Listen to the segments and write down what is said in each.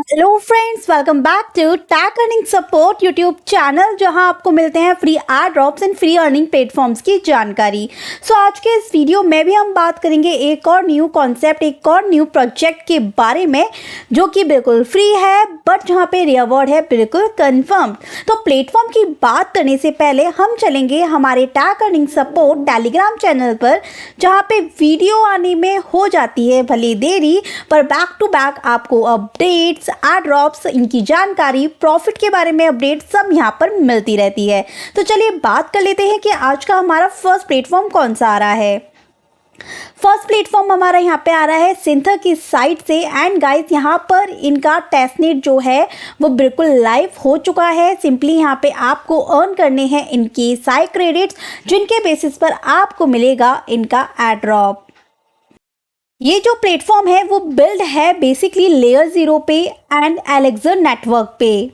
Hello friends, welcome back to tech earning support YouTube channel, जहां आपको मिलते हैं free ad drops and free earning platforms की जानकारी। सो आज के इस वीडियो में भी हम बात करेंगे एक और न्यू कॉन्सेप्ट, एक और न्यू प्रोजेक्ट के बारे में जो कि बिल्कुल फ्री है बट जहां पे रिवॉर्ड है बिल्कुल कंफर्म। तो प्लेटफॉर्म की बात करने से पहले हम चलेंगे हमारे टैक अर्निंग सपोर्ट टेलीग्राम चैनल पर, जहाँ पे वीडियो आने में हो जाती है भले देरी पर बैक टू बैक आपको अपडेट्स, एड ड्रॉप्स, इनकी जानकारी, प्रॉफिट के बारे में अपडेट सब यहाँ पर मिलती रहती है। तो चलिए बात कर लेते हैं कि आज का हमारा फर्स्ट प्लेटफॉर्म कौन सा आ रहा है। फर्स्ट प्लेटफॉर्म हमारा यहाँ पे आ रहा है सिंथर की साइट से। एंड गाइस, यहाँ पर इनका टेस्टनेट जो है वो बिल्कुल लाइव हो चुका है। सिंपली यहाँ पे आपको अर्न करने हैं इनके साई क्रेडिट्स, जिनके बेसिस पर आपको मिलेगा इनका एड ड्रॉप। ये जो प्लेटफॉर्म है वो बिल्ड है बेसिकली लेयर 0 पे एंड एलेक्सर नेटवर्क पे।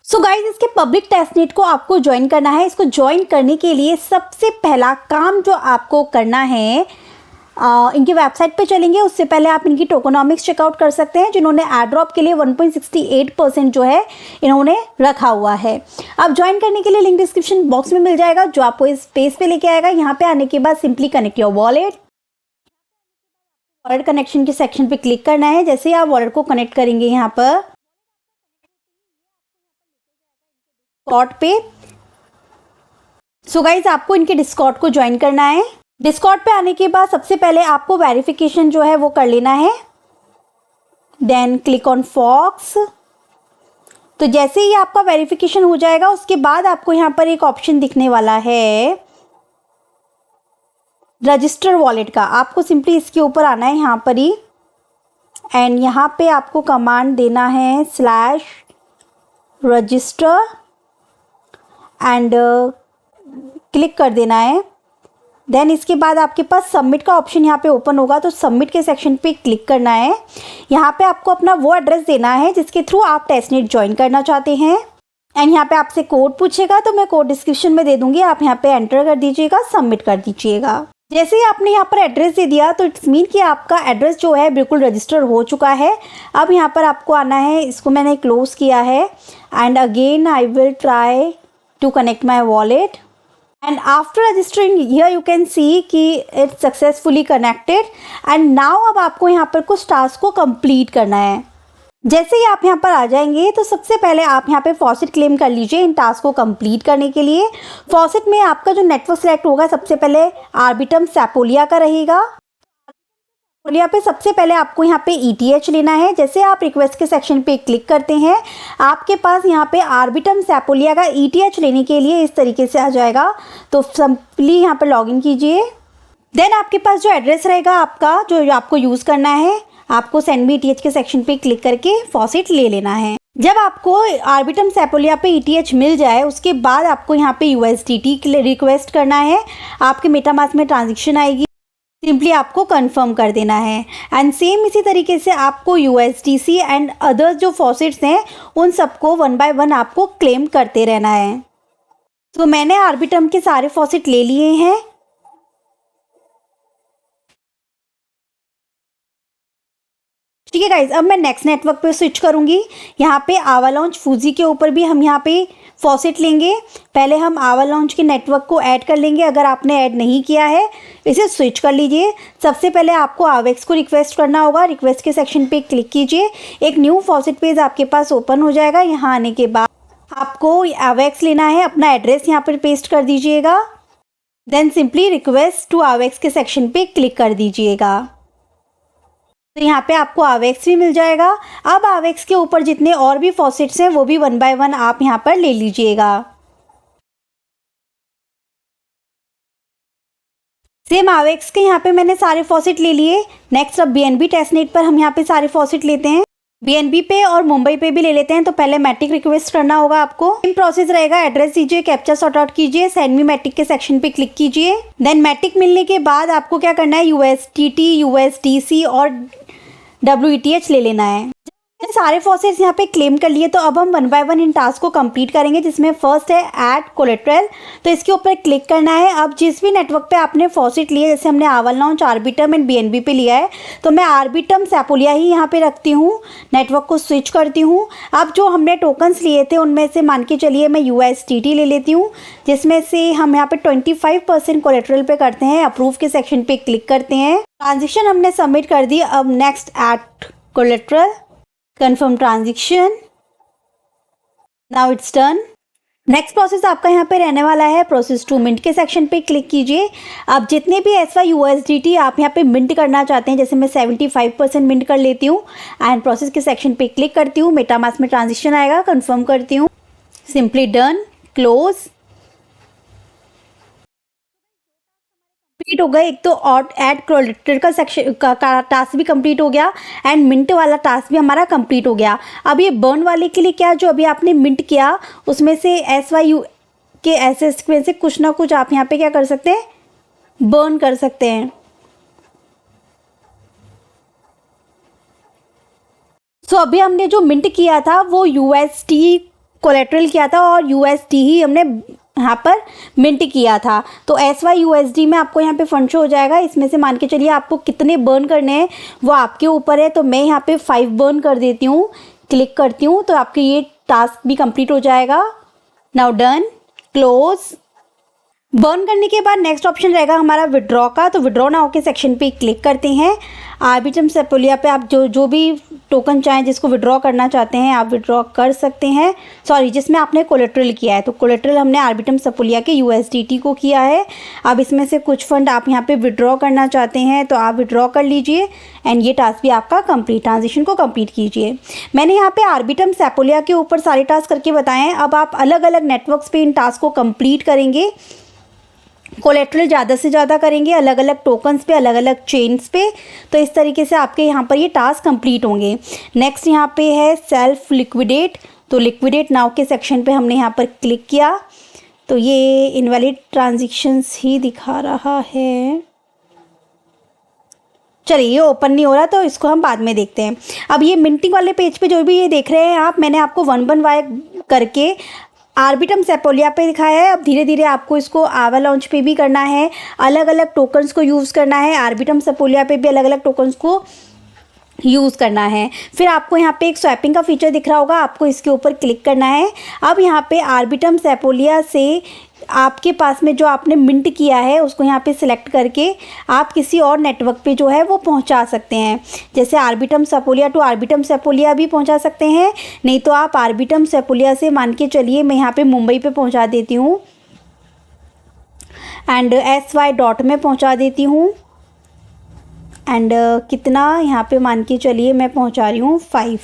सो गाइज, इसके पब्लिक टेस्टनेट को आपको ज्वाइन करना है। इसको ज्वाइन करने के लिए सबसे पहला काम जो आपको करना है, इनकी वेबसाइट पे चलेंगे। उससे पहले आप इनकी टोकोनॉमिक्स चेकआउट कर सकते हैं, जिन्होंने एड ड्रॉप के लिए 1.68% जो है इन्होंने रखा हुआ है। अब ज्वाइन करने के लिए लिंक डिस्क्रिप्शन बॉक्स में मिल जाएगा, जो आपको इस पेज पे लेके आएगा। यहाँ पे आने के बाद simply connect your wallet connection के सेक्शन पे क्लिक करना है। जैसे ही आप वॉलेट को कनेक्ट करेंगे यहाँ पर डिस्कॉर्ड पे, सो गाइज आपको इनके डिस्कॉर्ड को ज्वाइन करना है। डिस्कॉर्ड पे आने के बाद सबसे पहले आपको वेरिफिकेशन जो है वो कर लेना है। Then click on fox. तो जैसे ही आपका वेरिफिकेशन हो जाएगा उसके बाद आपको यहाँ पर एक ऑप्शन दिखने वाला है रजिस्टर वॉलेट का। आपको सिंपली इसके ऊपर आना है यहाँ पर ही, एंड यहाँ पे आपको कमांड देना है /रजिस्टर एंड क्लिक कर देना है। देन इसके बाद आपके पास सबमिट का ऑप्शन यहाँ पे ओपन होगा, तो सबमिट के सेक्शन पे क्लिक करना है। यहाँ पे आपको अपना वो एड्रेस देना है जिसके थ्रू आप टेस्टनेट ज्वाइन करना चाहते हैं। एंड यहाँ पे आपसे कोड पूछेगा, तो मैं कोड डिस्क्रिप्शन में दे दूंगी, आप यहाँ पे एंटर कर दीजिएगा, सबमिट कर दीजिएगा। जैसे ही आपने यहाँ पर एड्रेस दे दिया तो इट्स मीन कि आपका एड्रेस जो है बिल्कुल रजिस्टर हो चुका है। अब यहाँ पर आपको आना है, इसको मैंने क्लोज किया है and again I will try to connect my wallet and after registering here you can see कि it's successfully connected. And now अब आपको यहाँ पर कुछ टास्क को कंप्लीट करना है। जैसे ही आप यहाँ पर आ जाएंगे तो सबसे पहले आप यहाँ पे फॉसेट क्लेम कर लीजिए इन टास्क को कंप्लीट करने के लिए। फॉसेट में आपका जो नेटवर्क सेलेक्ट होगा सबसे पहले आर्बिटम सैपोलिया का रहेगा। सैपोलिया पे सबसे पहले आपको यहाँ पे ETH लेना है। जैसे आप रिक्वेस्ट के सेक्शन पे क्लिक करते हैं, आपके पास यहाँ पे आर्बिटम सैपोलिया का ETH लेने के लिए इस तरीके से आ जाएगा। तो सिंपली यहाँ पर लॉग इन कीजिए। देन आपके पास जो एड्रेस रहेगा आपका, जो आपको यूज़ करना है, आपको सेंड मी ETH के सेक्शन पे क्लिक करके फॉसेट ले लेना है। जब आपको आर्बिटम सैपोलिया पे ETH मिल जाए उसके बाद आपको यहाँ पे USDT रिक्वेस्ट करना है। आपके मेटामास्क में ट्रांजेक्शन आएगी, सिंपली आपको कंफर्म कर देना है। एंड सेम इसी तरीके से आपको USDC एंड अदर्स जो फॉसेट्स हैं उन सबको 1 by 1 आपको क्लेम करते रहना है। तो मैंने आर्बिटम के सारे फॉसेट ले लिए हैं। ठीक है गाइज, अब मैं नेक्स्ट नेटवर्क पे स्विच करूंगी। यहाँ पे आवालॉन्च फूजी के ऊपर भी हम यहाँ पे फॉसेट लेंगे। पहले हम आवालॉन्च के नेटवर्क को ऐड कर लेंगे। अगर आपने ऐड नहीं किया है इसे स्विच कर लीजिए। सबसे पहले आपको AVEX को रिक्वेस्ट करना होगा। रिक्वेस्ट के सेक्शन पे क्लिक कीजिए, एक न्यू फॉसेट पेज आपके पास ओपन हो जाएगा। यहाँ आने के बाद आपको AVEX लेना है, अपना एड्रेस यहाँ पर पेस्ट कर दीजिएगा। Then simply request to AVEX के सेक्शन पे क्लिक कर दीजिएगा। तो यहाँ पे आपको AVEX भी मिल जाएगा। अब AVEX के ऊपर जितने और भी फॉसेट्स हैं वो भी 1 by 1 आप यहाँ पर ले लीजिएगा। सेम AVEX के यहाँ पे मैंने सारे फॉसेट ले लिए। नेक्स्ट अब BNB टेस्टनेट पर हम यहाँ पे सारे फॉसेट लेते हैं। BNB पे और मुंबई पे भी ले लेते हैं। तो पहले मैटिक रिक्वेस्ट करना होगा आपको। सेम प्रोसेस रहेगा, एड्रेस दीजिए, कैप्चा सॉर्ट आउट कीजिए, सेंड मी मैटिक के सेक्शन पे क्लिक कीजिए। देन मैटिक मिलने के बाद आपको क्या करना है, USDT, USDC और WETH ले लेना है। सारे फॉसेट्स यहाँ पे क्लेम कर लिए, तो अब हम one by one in task को कंप्लीट करेंगे, जिसमें फर्स्ट है ऐड कोलेट्रल। तो इसके ऊपर क्लिक करना है। अब जिस भी नेटवर्क पे आपने फॉसेट लिए, जैसे हमने आवर लॉन्च, आर्बिटम एंड बीएनबी पे लिया है, तो मैं आर्बिटम सेपोलिया ही यहाँ पे रखती हूँ, नेटवर्क को स्विच करती हूँ। अब जो हमने टोकन्स लिए थे उनमें से मान के चलिए मैं USDT ले लेती हूँ, जिसमें से हम यहाँ पे 25% कोलेट्रल पे करते हैं। अप्रूव के सेक्शन पे क्लिक करते हैं। ट्रांजेक्शन हमने सबमिट कर दी। अब next add collateral, confirm transaction, now it's done. Next process आपका यहाँ पे रहने वाला है प्रोसेस टू मिंट के सेक्शन पे क्लिक कीजिए। अब जितने भी SYUSDT आप यहाँ पे मिंट करना चाहते हैं, जैसे मैं 75% मिंट कर लेती हूँ एंड प्रोसेस के सेक्शन पे क्लिक करती हूँ। मेटामास्क में ट्रांजेक्शन आएगा, कंफर्म करती हूँ, सिंपली डन, क्लोज। कंप्लीट हो गया। एक तो ऐड कोलेट्रल का सेक्शन का टास्क भी कंप्लीट हो गया एंड मिंट वाला टास्क भी हमारा कंप्लीट हो गया। अब ये बर्न वाले के लिए क्या, जो अभी आपने मिंट किया उसमें से SYU के ऐसे सीक्वेंस से कुछ ना कुछ आप यहाँ पे क्या कर सकते हैं, बर्न कर सकते हैं। सो अभी हमने जो मिंट किया था वो USD कोलेट्रल किया था और USD ही हमने यहाँ पर मिंट किया था। तो SYUSD में आपको यहाँ पे फंड शो हो जाएगा। इसमें से मान के चलिए आपको कितने बर्न करने हैं वो आपके ऊपर है। तो मैं यहाँ पे 5 बर्न कर देती हूँ, क्लिक करती हूँ, तो आपके ये टास्क भी कंप्लीट हो जाएगा। Now done, close. बर्न करने के बाद नेक्स्ट ऑप्शन रहेगा हमारा विड्रॉ का। तो विड्रॉ नाउ के सेक्शन पे क्लिक करते हैं। आर्बिटम सेपोलिया पे आप जो भी टोकन चाहें, जिसको विड्रॉ करना चाहते हैं आप विड्रॉ कर सकते हैं। सॉरी, जिसमें आपने कोलेट्रल किया है, तो कोलेट्रल हमने आर्बिटम सेपोलिया के USDT को किया है। अब इसमें से कुछ फंड आप यहाँ पे विड्रॉ करना चाहते हैं तो आप विड्रॉ कर लीजिए एंड ये टास्क भी आपका कंप्लीट, ट्रांजेक्शन को कंप्लीट कीजिए। मैंने यहाँ पे आर्बिटम सेपोलिया के ऊपर सारे टास्क करके बताए हैं। अब आप अलग अलग नेटवर्क्स पे इन टास्क को कंप्लीट करेंगे, कोलेट्रल ज़्यादा से ज़्यादा करेंगे, अलग अलग टोकन्स पे, अलग अलग चेन्स पे। तो इस तरीके से आपके यहाँ पर ये टास्क कंप्लीट होंगे। नेक्स्ट यहाँ पे है सेल्फ लिक्विडेट। तो लिक्विडेट नाउ के सेक्शन पे हमने यहाँ पर क्लिक किया तो ये इनवैलिड ट्रांजेक्शन्स ही दिखा रहा है। चलिए, ये ओपन नहीं हो रहा तो इसको हम बाद में देखते हैं। अब ये मिंटिंग वाले पेज पे जो भी ये देख रहे हैं आप, मैंने आपको 1 बाय 1 करके आर्बिटम सेपोलिया पे दिखाया है। अब धीरे धीरे आपको इसको आवर लॉन्च पे भी करना है, अलग अलग टोकन्स को यूज़ करना है। आर्बिटम सेपोलिया पे भी अलग अलग टोकन्स को यूज़ करना है। फिर आपको यहाँ पे एक स्वैपिंग का फीचर दिख रहा होगा, आपको इसके ऊपर क्लिक करना है। अब यहाँ पे आर्बिटम सेपोलिया से आपके पास में जो आपने मिंट किया है उसको यहाँ पे सिलेक्ट करके आप किसी और नेटवर्क पे जो है वो पहुँचा सकते हैं। जैसे आर्बिटम सेपोलिया टू आर्बिटम सेपोलिया भी पहुँचा सकते हैं, नहीं तो आप आर्बिटम सेपोलिया से मान के चलिए मैं यहाँ पे मुंबई पे पहुँचा देती हूँ एंड SY डॉट में पहुँचा देती हूँ एंड कितना यहाँ पे मान के चलिए मैं पहुँचा रही हूँ 5।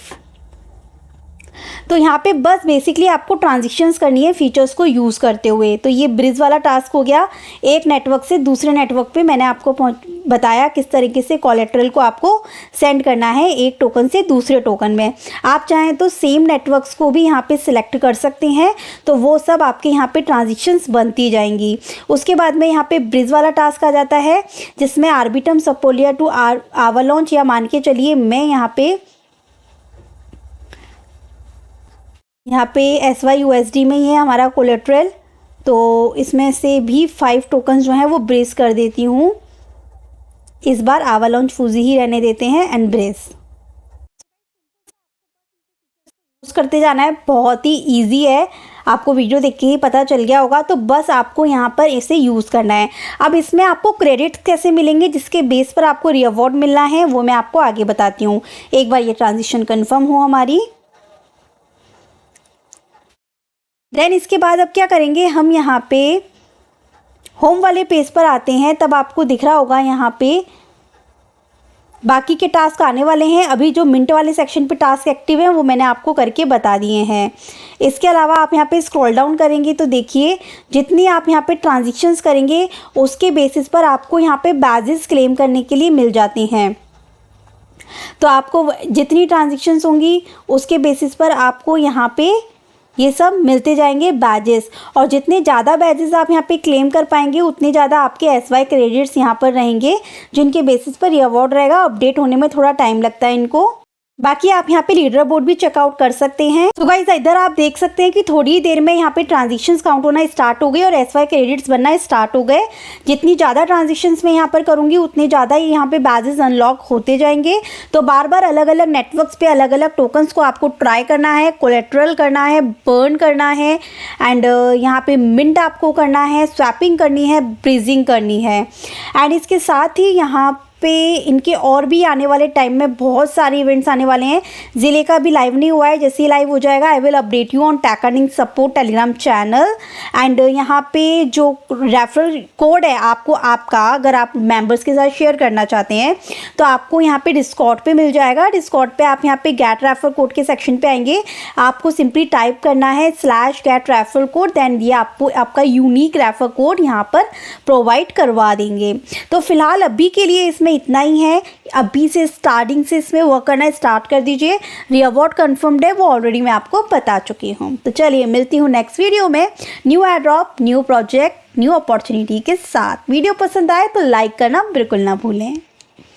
तो यहाँ पे बस बेसिकली आपको ट्रांजेक्शन्स करनी है फीचर्स को यूज़ करते हुए। तो ये ब्रिज वाला टास्क हो गया, एक नेटवर्क से दूसरे नेटवर्क पे मैंने आपको बताया किस तरीके से कोलेट्रल को आपको सेंड करना है एक टोकन से दूसरे टोकन में। आप चाहें तो सेम नेटवर्क्स को भी यहाँ पे सिलेक्ट कर सकते हैं, तो वो सब आपके यहाँ पे ट्रांजेक्शन्स बनती जाएंगी। उसके बाद में यहाँ पे ब्रिज वाला टास्क आ जाता है, जिसमें आर्बिटम सेपोलिया टू आवर लॉन्च, या मान के चलिए मैं यहाँ पे SYUSD में ही है हमारा कोलेट्रल, तो इसमें से भी 5 टोकन्स जो हैं वो ब्रेस कर देती हूँ। इस बार आवर लॉन्च फूजी ही रहने देते हैं एंड ब्रेस यूज़ करते जाना है। बहुत ही इजी है, आपको वीडियो देख के ही पता चल गया होगा। तो बस आपको यहाँ पर इसे यूज़ करना है। अब इसमें आपको क्रेडिट्स कैसे मिलेंगे, जिसके बेस पर आपको रिवॉर्ड मिलना है, वो मैं आपको आगे बताती हूँ। एक बार ये ट्रांजेक्शन कन्फर्म हो हमारी, देन इसके बाद अब क्या करेंगे, हम यहाँ पे होम वाले पेज पर आते हैं। तब आपको दिख रहा होगा यहाँ पे बाकी के टास्क आने वाले हैं। अभी जो मिंट वाले सेक्शन पे टास्क एक्टिव हैं वो मैंने आपको करके बता दिए हैं। इसके अलावा आप यहाँ पे स्क्रॉल डाउन करेंगे तो देखिए जितनी आप यहाँ पे ट्रांजेक्शन्स करेंगे उसके बेसिस पर आपको यहाँ पे बैजेस क्लेम करने के लिए मिल जाते हैं। तो आपको जितनी ट्रांजेक्शन्स होंगी उसके बेसिस पर आपको यहाँ पे ये सब मिलते जाएंगे बैजेस, और जितने ज़्यादा बैजेस आप यहाँ पे क्लेम कर पाएंगे उतने ज़्यादा आपके SY क्रेडिट्स यहाँ पर रहेंगे, जिनके बेसिस पर ये अवार्ड रहेगा। अपडेट होने में थोड़ा टाइम लगता है इनको। बाकी आप यहाँ पे लीडर बोर्ड भी चेकआउट कर सकते हैं। तो गाइस इधर आप देख सकते हैं कि थोड़ी देर में यहाँ पे ट्रांजिशंस काउंट होना स्टार्ट हो गए और SY क्रेडिट्स बनना स्टार्ट हो गए। जितनी ज़्यादा ट्रांजिशंस मैं यहाँ पर करूँगी उतने ज़्यादा ही यहाँ पे बैजेस अनलॉक होते जाएंगे। तो बार बार अलग अलग नेटवर्क्स पे अलग अलग टोकन्स को आपको ट्राई करना है, कोलेट्रल करना है, बर्न करना है एंड यहाँ पे मिंट आपको करना है, स्वैपिंग करनी है, ब्रीजिंग करनी है। एंड इसके साथ ही यहाँ पे इनके और भी आने वाले टाइम में बहुत सारे इवेंट्स आने वाले हैं। ज़िले का भी लाइव नहीं हुआ है, जैसे ही लाइव हो जाएगा I will update you on tag earning support Telegram channel. And यहाँ पे जो रेफरल कोड है आपको आपका अगर आप मेंबर्स के साथ शेयर करना चाहते हैं तो आपको यहाँ पे डिस्कॉर्ड पे मिल जाएगा। डिस्कॉर्ड पे आप यहाँ पे गेट रेफरल कोड के सेक्शन पे आएंगे, आपको सिंपली टाइप करना है /get रेफरल कोड, देन ये आपको आपका यूनिक रेफरल कोड यहाँ पर प्रोवाइड करवा देंगे। तो फिलहाल अभी के लिए इसमें इतना ही है। अभी से स्टार्टिंग से इसमें वर्क करना स्टार्ट कर दीजिए। रिवॉर्ड कंफर्म्ड है, वो ऑलरेडी मैं आपको बता चुकी हूँ। तो चलिए मिलती हूँ नेक्स्ट वीडियो में new air drop, new project, new opportunity के साथ। वीडियो पसंद आए तो लाइक करना बिल्कुल ना भूलें।